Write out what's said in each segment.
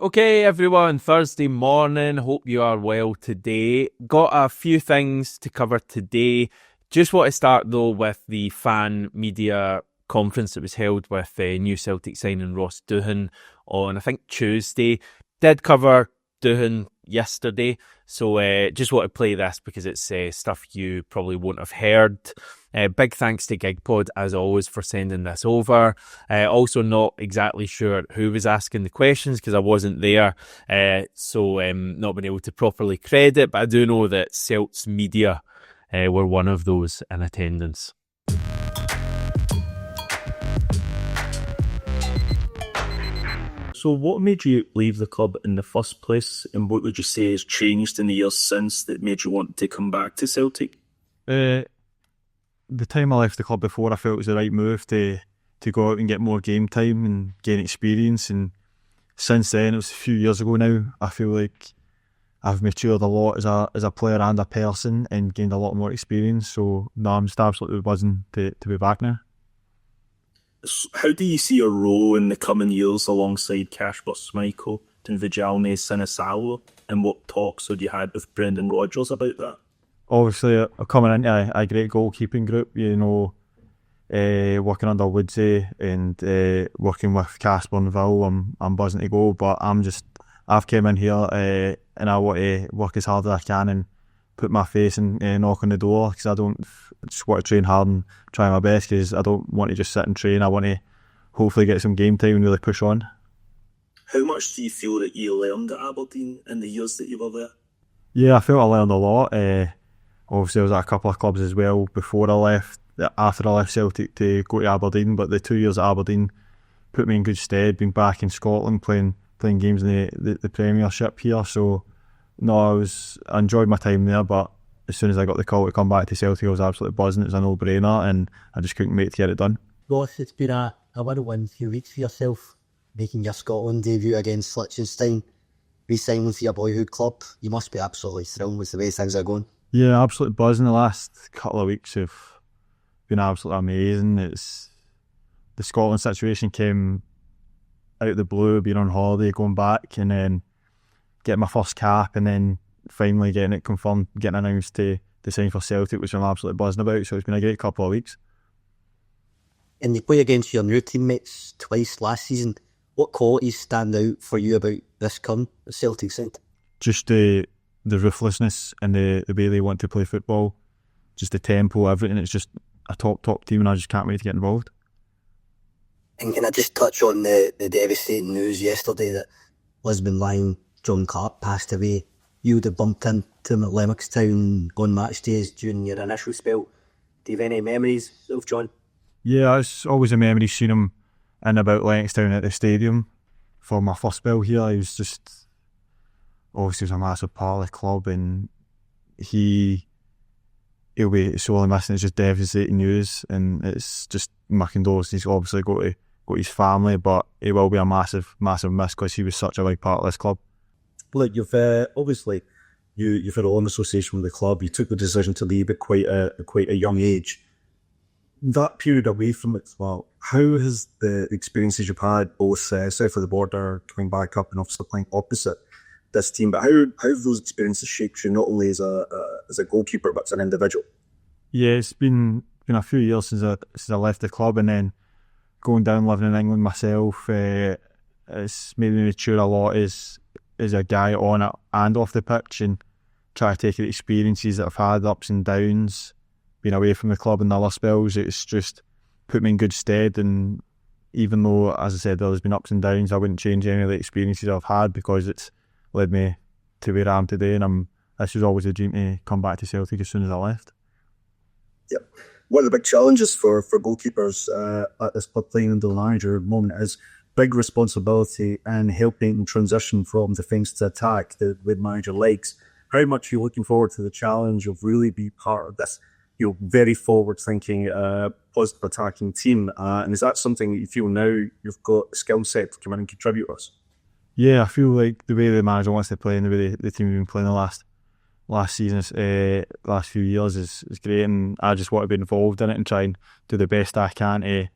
Okay, everyone, Thursday morning. Hope you are well today. Got a few things to cover today. Just want to start, though, with the fan media conference that was held with new Celtic signing Ross Doohan on, I think, Tuesday. Did cover Doohan yesterday, so just want to play this because it's stuff you probably won't have heard. Big thanks to GigPod, as always, for sending this over. Also not exactly sure who was asking the questions because I wasn't there, so not been able to properly credit, but I do know that Celts Media were one of those in attendance. So what made you leave the club in the first place, and what would you say has changed in the years since that made you want to come back to Celtic? The time I left the club before, I felt it was the right move to go out and get more game time and gain experience, and since then, it was a few years ago now, I feel like I've matured a lot as a player and a person and gained a lot more experience, so no, I'm just absolutely buzzing to be back now. How do you see your role in the coming years alongside Kasper Schmeichel and Vijalne Sinisalo, and what talks had you had with Brendan Rodgers about that? Obviously, coming into a great goalkeeping group, working under Woodsy and working with Casper and Vil, I'm buzzing to go, but I've come in here and I want to work as hard as I can and put my face and knock on the door, because I just want to train hard and try my best, because I don't want to just sit and train. I want to hopefully get some game time and really push on. How much do you feel that you learned at Aberdeen in the years that you were there? Yeah, I felt I learned a lot. Obviously, I was at a couple of clubs as well before I left, after I left Celtic to go to Aberdeen, but the 2 years at Aberdeen put me in good stead, being back in Scotland playing games in the Premiership here, so no, I enjoyed my time there, but as soon as I got the call to come back to Celtic, I was absolutely buzzing. It was a no-brainer and I just couldn't wait to get it done. Ross, it's been a whirlwind few weeks for yourself, making your Scotland debut against Liechtenstein, re-signing for your boyhood club. You must be absolutely thrilled with the way things are going. Yeah, absolutely buzzing. The last couple of weeks have been absolutely amazing. The Scotland situation came out of the blue, being on holiday, going back, and then getting my first cap, and then finally getting it confirmed, getting announced to sign for Celtic, which I'm absolutely buzzing about. So it's been a great couple of weeks. And you play against your new teammates twice last season. What qualities stand out for you about this current Celtic side? Just the ruthlessness and the way they want to play football, just the tempo, everything. It's just a top team, and I just can't wait to get involved. And can I just touch on the devastating news yesterday that Lisbon Lion John Clark passed away? You would have bumped into him at Lennoxtown on match days during your initial spell. Do you have any memories of John? Yeah, it's always a memory seeing him in about Lennoxtown at the stadium for my first spell here. He was just, obviously, was a massive part of the club, and he'll be sorely missing. It's just devastating news, and it's just my condolences. He's obviously got his family, but it will be a massive miss because he was such a big part of this club. Look, you've obviously you've had a long association with the club. You took the decision to leave at quite a young age. That period away from it, well, how has the experiences you've had, both south of the border, coming back up, and obviously playing opposite this team, but how have those experiences shaped you, not only as a goalkeeper but as an individual? Yeah, it's been a few years since I left the club, and then going down living in England myself, it's made me mature a lot as a guy on it and off the pitch, and try to take the experiences that I've had, ups and downs, being away from the club and the other spells. It's just put me in good stead, and even though, as I said, there's been ups and downs, I wouldn't change any of the experiences I've had, because it's led me to where I am today, and this was always a dream to come back to Celtic as soon as I left. Yep. One of the big challenges for goalkeepers at this club playing in the larger moment is big responsibility and helping them transition from defence to attack with manager legs. How much are you looking forward to the challenge of really be part of this, very forward-thinking, positive attacking team? And is that something that you feel now you've got a skill set to come in and contribute to us? Yeah, I feel like the way the manager wants to play and the way the team have been playing the last season, last few years is great, and I just want to be involved in it and try and do the best I can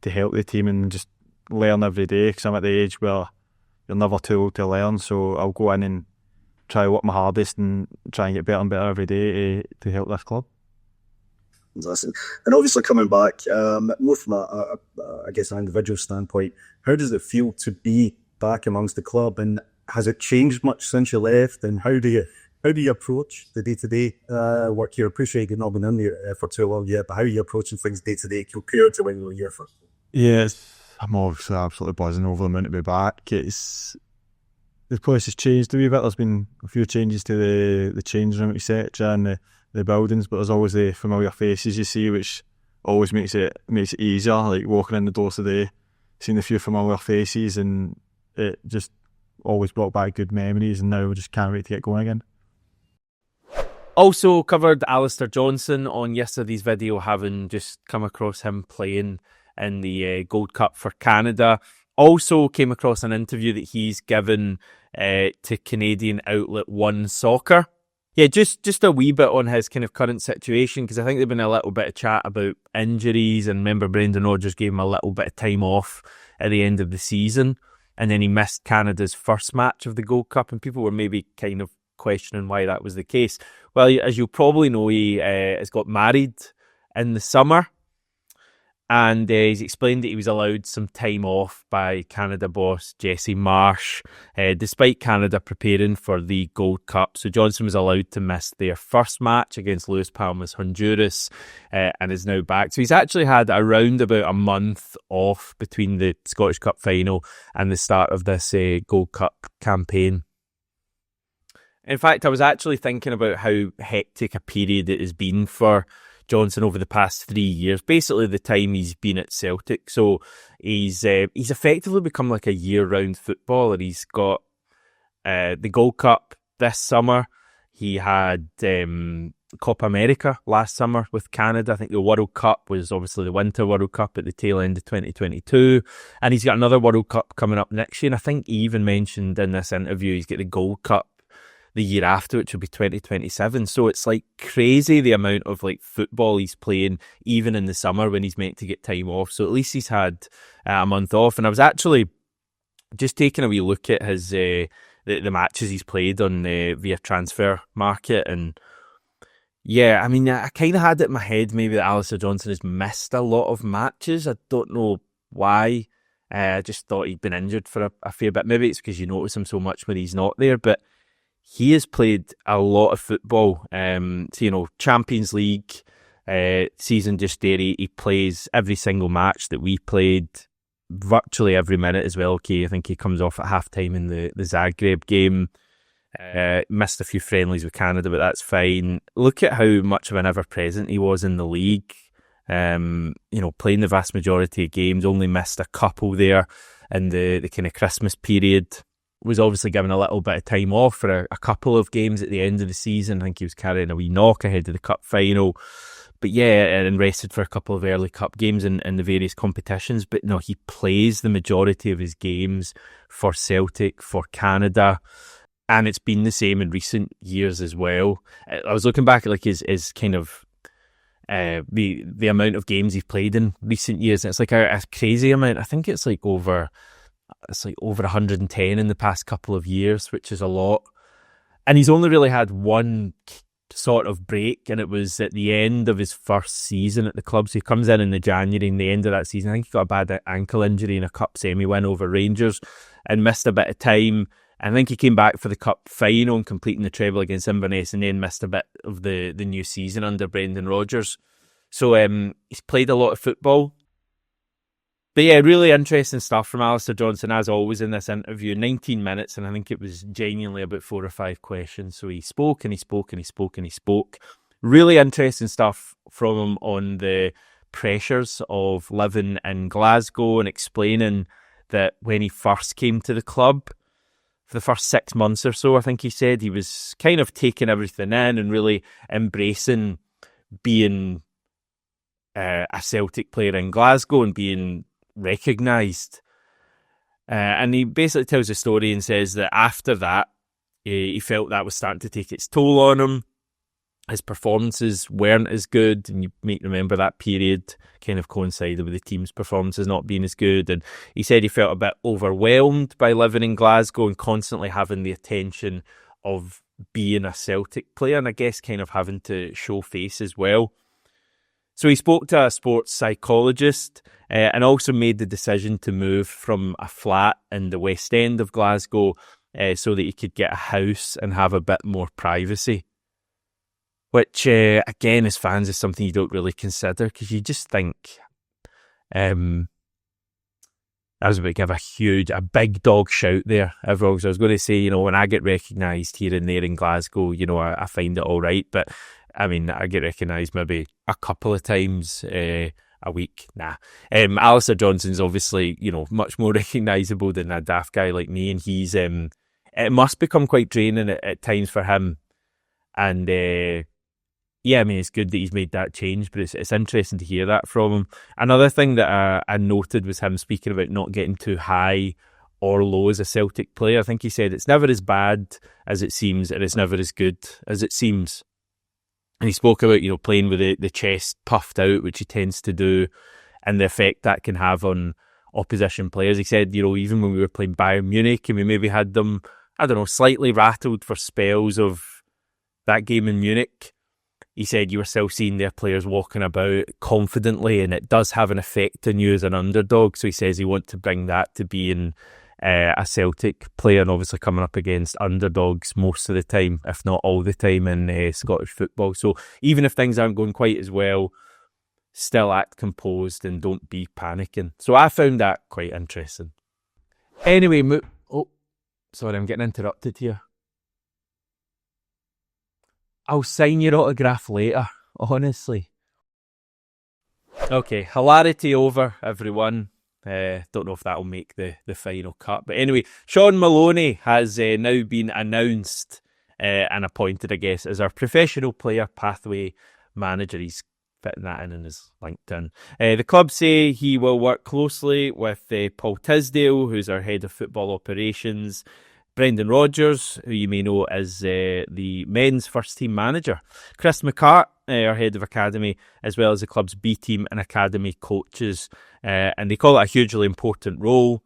to help the team and just learn every day, because I'm at the age where you're never too old to learn. So I'll go in and try work my hardest and try and get better and better every day to help this club. Listen, and obviously coming back, more from I guess an individual standpoint, how does it feel to be back amongst the club, and has it changed much since you left? And how do you approach the day-to-day work here? I appreciate you've not been in there for too long yet, but how are you approaching things day-to-day compared to when you were here for? Yes, I'm obviously absolutely buzzing over the moon to be back. The place has changed a wee bit. There's been a few changes to the change room, etc., and the buildings, but there's always the familiar faces you see, which always makes it easier. Like walking in the door today, seeing a few familiar faces, and it just always brought back good memories. And now we just can't wait to get going again. Also covered Alistair Johnston on yesterday's video, having just come across him playing in the Gold Cup for Canada. Also came across an interview that he's given to Canadian outlet One Soccer. Yeah, just a wee bit on his kind of current situation, because I think there'd been a little bit of chat about injuries, and remember Brendan Rodgers gave him a little bit of time off at the end of the season, and then he missed Canada's first match of the Gold Cup, and people were maybe kind of questioning why that was the case. Well, as you'll probably know, he has got married in the summer, and he's explained that he was allowed some time off by Canada boss Jesse Marsh, despite Canada preparing for the Gold Cup. So Johnston was allowed to miss their first match against Luis Palmas Honduras, and is now back. So he's actually had around about a month off between the Scottish Cup final and the start of this Gold Cup campaign. In fact, I was actually thinking about how hectic a period it has been for Johnston over the past 3 years, basically the time he's been at Celtic. So he's effectively become like a year-round footballer. He's got the Gold Cup this summer. He had Copa America last summer with Canada. I think the World Cup was obviously the Winter World Cup at the tail end of 2022. And he's got another World Cup coming up next year. And I think he even mentioned in this interview he's got the Gold Cup the year after, which will be 2027. So it's like crazy the amount of like football he's playing, even in the summer when he's meant to get time off. So at least he's had a month off. And I was actually just taking a wee look at his the matches he's played on via Transfer Market, and yeah, I mean, I kind of had it in my head maybe that Alistair Johnston has missed a lot of matches. I don't know why. I just thought he'd been injured for a fair bit. Maybe it's because you notice him so much when he's not there, but he has played a lot of football. So, Champions League season just there. He plays every single match that we played, virtually every minute as well. Okay, I think he comes off at half-time in the Zagreb game. Missed a few friendlies with Canada, but that's fine. Look at how much of an ever-present he was in the league. Playing the vast majority of games, only missed a couple there in the kind of Christmas period. Was obviously given a little bit of time off for a couple of games at the end of the season. I think he was carrying a wee knock ahead of the cup final. But yeah, and rested for a couple of early cup games in the various competitions. But no, he plays the majority of his games for Celtic, for Canada. And it's been the same in recent years as well. I was looking back at like his kind of the amount of games he's played in recent years. And it's like a crazy amount. I think it's like over 110 in the past couple of years, which is a lot. And he's only really had one sort of break, and it was at the end of his first season at the club. So he comes in the January, and the end of that season, I think he got a bad ankle injury in a cup semi-win over Rangers and missed a bit of time. I think he came back for the cup final and completing the treble against Inverness, and then missed a bit of the new season under Brendan Rodgers. So he's played a lot of football. But yeah, really interesting stuff from Alistair Johnston, as always, in this interview. 19 minutes, and I think it was genuinely about 4 or 5 questions. So he spoke and he spoke and he spoke and he spoke. Really interesting stuff from him on the pressures of living in Glasgow, and explaining that when he first came to the club, for the first 6 months or so, I think he said, he was kind of taking everything in and really embracing being a Celtic player in Glasgow and being recognised. And he basically tells a story and says that after that, he felt that was starting to take its toll on him. his performances weren't as good, and you might remember that period kind of coincided with the team's performances not being as good, and he said he felt a bit overwhelmed by living in Glasgow and constantly having the attention of being a Celtic player, and I guess kind of having to show face as well. So he spoke to a sports psychologist and also made the decision to move from a flat in the West End of Glasgow so that he could get a house and have a bit more privacy. Which, again, as fans, is something you don't really consider, because you just think, I was about to give a big dog shout there. I was going to say, when I get recognised here and there in Glasgow, I find it all right. But, I mean, I get recognised maybe a couple of times a week. Nah. Alistair Johnston's obviously, much more recognisable than a daft guy like me. And he's, it must become quite draining at times for him. And, yeah, I mean, it's good that he's made that change, but it's interesting to hear that from him. Another thing that I noted was him speaking about not getting too high or low as a Celtic player. I think he said it's never as bad as it seems, and it's never as good as it seems. And he spoke about, playing with the chest puffed out, which he tends to do, and the effect that can have on opposition players. He said, even when we were playing Bayern Munich and we maybe had them, slightly rattled for spells of that game in Munich, he said you were still seeing their players walking about confidently, and it does have an effect on you as an underdog. So he says he wants to bring that to being a Celtic player, and obviously coming up against underdogs most of the time, if not all the time, in Scottish football. So even if things aren't going quite as well, still act composed and don't be panicking. So I found that quite interesting. Anyway, sorry, I'm getting interrupted here. I'll sign your autograph later, honestly. Okay, hilarity over, everyone. Don't know if that'll make the final cut. But anyway, Shaun Maloney has now been announced and appointed, I guess, as our professional player pathway manager. He's fitting that in his LinkedIn. The club say he will work closely with Paul Tisdale, who's our head of football operations, Brendan Rodgers, who you may know as the men's first team manager, Chris McCart, our head of academy, as well as the club's B team and academy coaches. And they call it a hugely important role.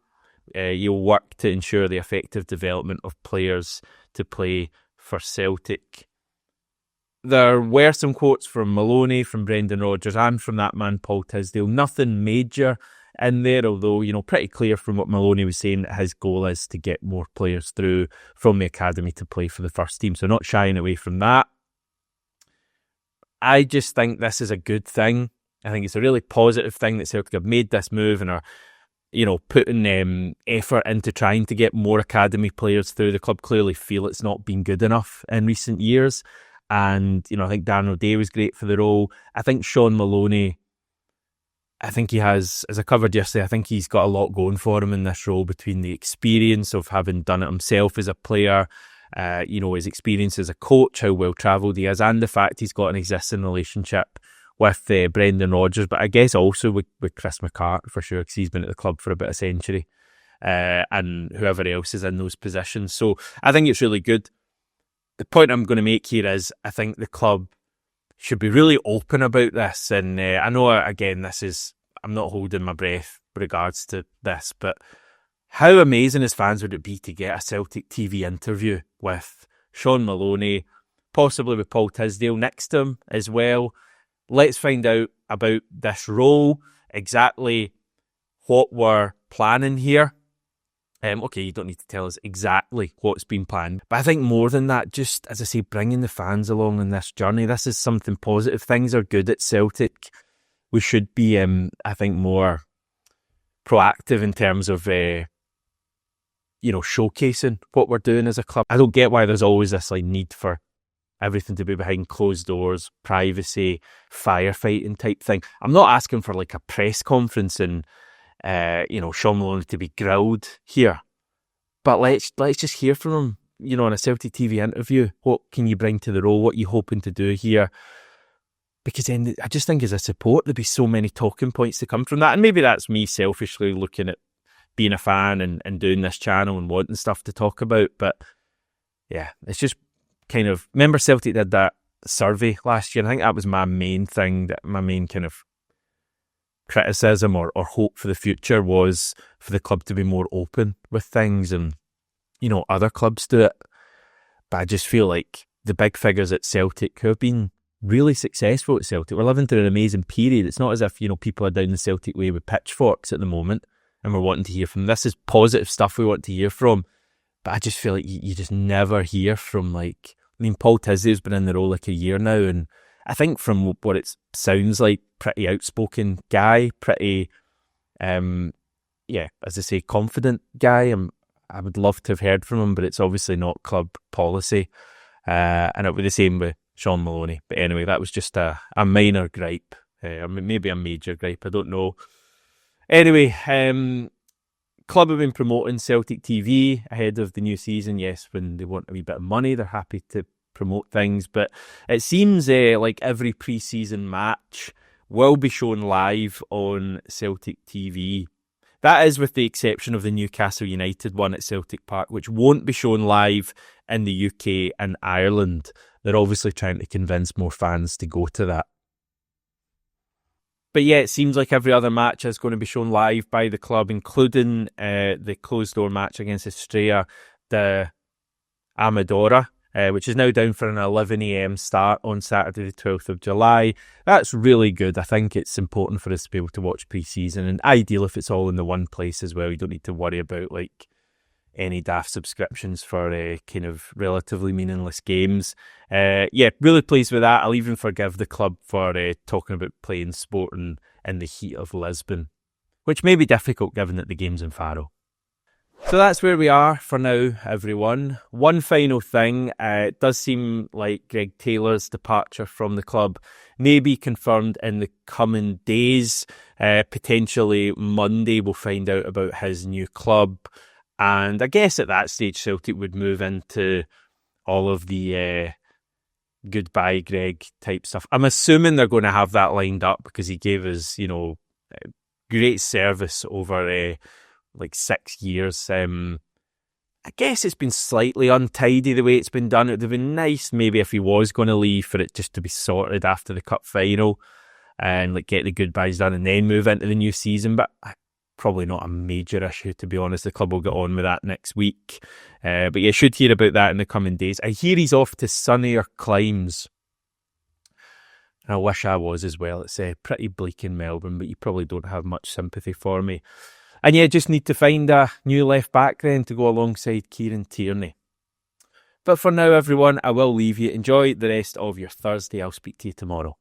You'll work to ensure the effective development of players to play for Celtic. There were some quotes from Maloney, from Brendan Rodgers, and from that man Paul Tisdale. Nothing major in there, although, pretty clear from what Maloney was saying that his goal is to get more players through from the academy to play for the first team. So not shying away from that. I just think this is a good thing. I think it's a really positive thing that Celtic have made this move and are, putting effort into trying to get more academy players through. The club clearly feel it's not been good enough in recent years. And, I think Darren O'Day was great for the role. I think Shaun Maloney, I think he has, as I covered yesterday, I think he's got a lot going for him in this role, between the experience of having done it himself as a player, his experience as a coach, how well travelled he is, and the fact he's got an existing relationship with Brendan Rodgers, but I guess also with Chris McCart for sure, because he's been at the club for about a century, and whoever else is in those positions. So I think it's really good. The point I'm going to make here is I think the club should be really open about this. And I know, again, I'm not holding my breath with regards to this, but how amazing as fans would it be to get a Celtic TV interview with Shaun Maloney, possibly with Paul Tisdale next to him as well. Let's find out about this role, exactly what we're planning here. Okay, you don't need to tell us exactly what's been planned, but I think more than that, just, as I say, bringing the fans along on this journey. This is something positive. Things are good at Celtic. We should be, I think, more proactive in terms of, showcasing what we're doing as a club. I don't get why there's always this need for everything to be behind closed doors, privacy, firefighting type thing. I'm not asking for a press conference and Shaun Maloney to be grilled here, but let's just hear from him, in a Celtic TV interview. What can you bring to the role? What are you hoping to do here? Because then I just think as a support, there'd be so many talking points to come from that. And maybe that's me selfishly looking at being a fan and doing this channel and wanting stuff to talk about. But yeah, it's just kind of, remember Celtic did that survey last year. I think that was my main thing, that my main kind of criticism or hope for the future was for the club to be more open with things, and other clubs do it. But I just feel like the big figures at Celtic, who have been really successful at Celtic, we're living through an amazing period. It's not as if people are down the Celtic way with pitchforks at the moment and we're wanting to hear from them. This is positive stuff we want to hear from, but I just feel like you just never hear from, Paul Tizzey's been in the role like a year now, and I think from what it sounds like, pretty outspoken guy, pretty, as I say, confident guy. I would love to have heard from him, but it's obviously not club policy. And it'll be the same with Shaun Maloney. But anyway, that was just a minor gripe, or maybe a major gripe, I don't know. Anyway, club have been promoting Celtic TV ahead of the new season. Yes, when they want a wee bit of money, they're happy to promote things, but it seems like every pre-season match will be shown live on Celtic TV. That is with the exception of the Newcastle United one at Celtic Park, which won't be shown live in the UK and Ireland. They're obviously trying to convince more fans to go to that. But yeah, it seems like every other match is going to be shown live by the club, including the closed-door match against Estrella de Amadora, which is now down for an 11 a.m. start on Saturday the 12th of July. That's really good. I think it's important for us to be able to watch pre-season, and ideal if it's all in the one place as well. You don't need to worry about any daft subscriptions for kind of relatively meaningless games. Really pleased with that. I'll even forgive the club for talking about playing sport in the heat of Lisbon, which may be difficult given that the game's in Faro. So that's where we are for now, everyone. One final thing, it does seem like Greg Taylor's departure from the club may be confirmed in the coming days. Potentially Monday we'll find out about his new club. And I guess at that stage Celtic would move into all of the goodbye Greg type stuff. I'm assuming they're going to have that lined up because he gave us, great service over 6 years. I guess it's been slightly untidy the way it's been done. It would have been nice maybe if he was going to leave for it just to be sorted after the cup final and get the goodbyes done and then move into the new season. But probably not a major issue, to be honest. The club will get on with that next week. But you should hear about that in the coming days. I hear he's off to sunnier climes. I wish I was as well. It's pretty bleak in Melbourne, but you probably don't have much sympathy for me. And just need to find a new left back then to go alongside Kieran Tierney. But for now, everyone, I will leave you. Enjoy the rest of your Thursday. I'll speak to you tomorrow.